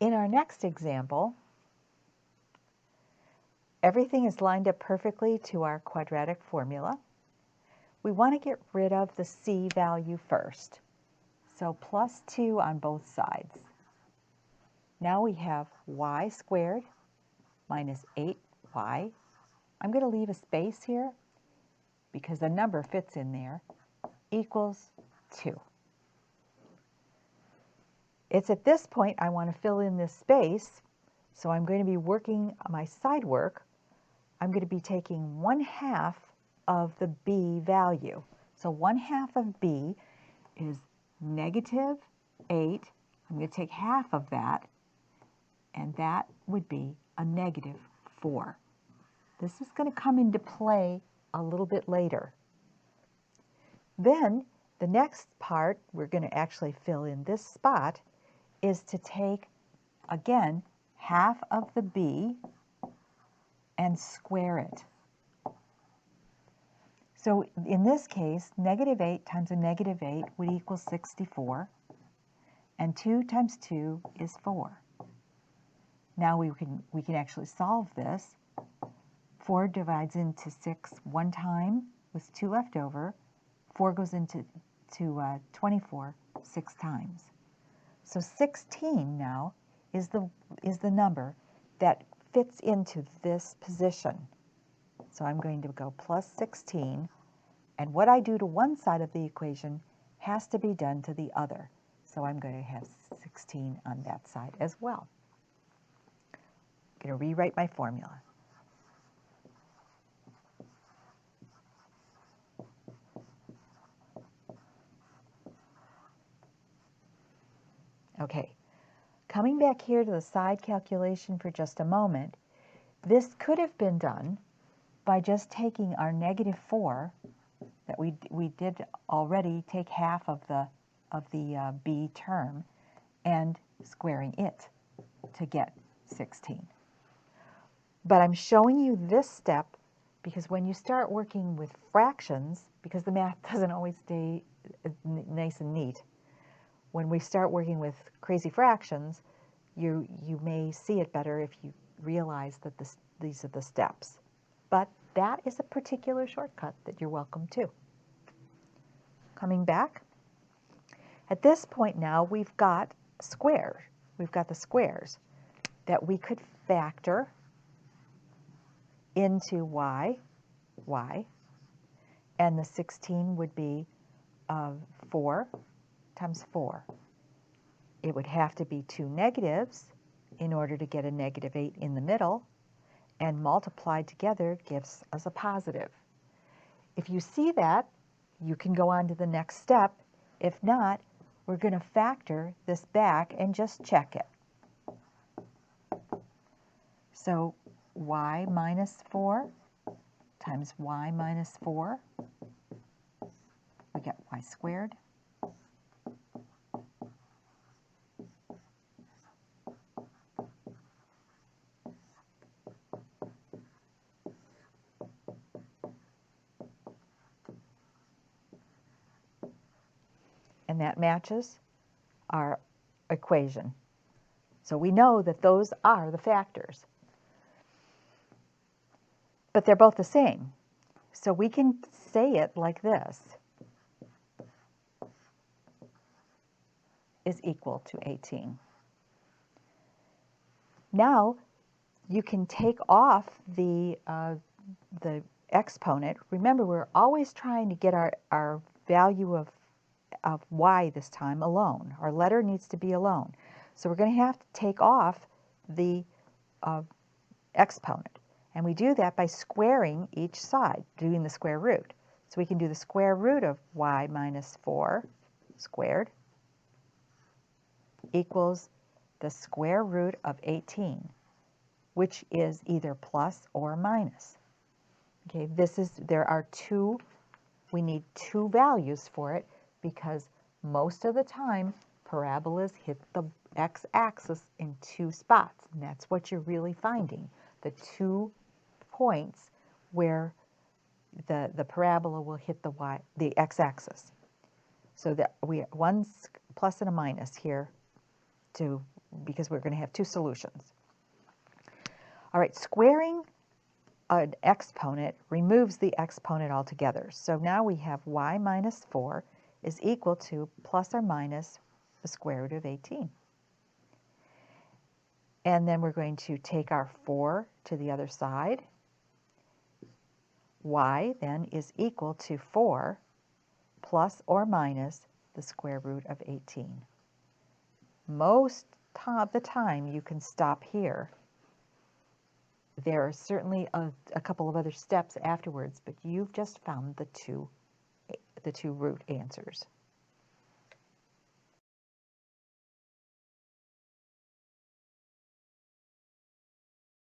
In our next example, everything is lined up perfectly to our quadratic formula. We want to get rid of the c value first. So plus 2 on both sides. Now we have y squared minus 8y. I'm going to leave a space here because the number fits in there, equals 2. It's at this point I want to fill in this space, so I'm going to be working my side work. I'm going to be taking 1/2 of the b value. So 1/2 of b is -8. I'm going to take half of that, and that would be a -4. This is going to come into play a little bit later. Then the next part, we're going to actually fill in this spot, is to take, again, half of the b and square it. So in this case, -8 times a -8 would equal 64, and 2 times 2 is 4. Now we can actually solve this. 4 divides into 6 one time with 2 left over. 4 goes into 24 6 times. So 16 now is the number that fits into this position. So I'm going to go plus 16, and what I do to one side of the equation has to be done to the other. So I'm going to have 16 on that side as well. I'm going to rewrite my formula. Okay, coming back here to the side calculation for just a moment, this could have been done by just taking our -4 that we did already, take half of the b term and squaring it to get 16. But I'm showing you this step because when you start working with fractions, because the math doesn't always stay nice and neat, when we start working with crazy fractions, you may see it better if you realize that these are the steps. But that is a particular shortcut that you're welcome to. Coming back, at this point now we've got squares. We've got the squares that we could factor into y, and the 16 would be 4 times 4. It would have to be 2 negatives in order to get a -8 in the middle, and multiplied together gives us a positive. If you see that, you can go on to the next step. If not, we're going to factor this back and just check it. So y minus 4 times y minus 4, we get y squared. And that matches our equation. So we know that those are the factors. But they're both the same. So we can say it like this, is equal to 18. Now you can take off the exponent. Remember, we're always trying to get our value of y this time alone. Our letter needs to be alone. So we're going to have to take off the exponent. And we do that by squaring each side, doing the square root. So we can do the square root of y minus 4 squared equals the square root of 18, which is either plus or minus. Okay, there are we need two values for it because most of the time parabolas hit the x-axis in two spots, and that's what you're really finding, the 2 points where the parabola will hit the x-axis. So that one's plus and a minus here to because we're going to have two solutions. All right, squaring an exponent removes the exponent altogether. So now we have y minus 4 is equal to plus or minus the square root of 18. And then we're going to take our 4 to the other side. Y then is equal to 4 plus or minus the square root of 18. Most of the time you can stop here. There are certainly a couple of other steps afterwards, but you've just found the two root answers.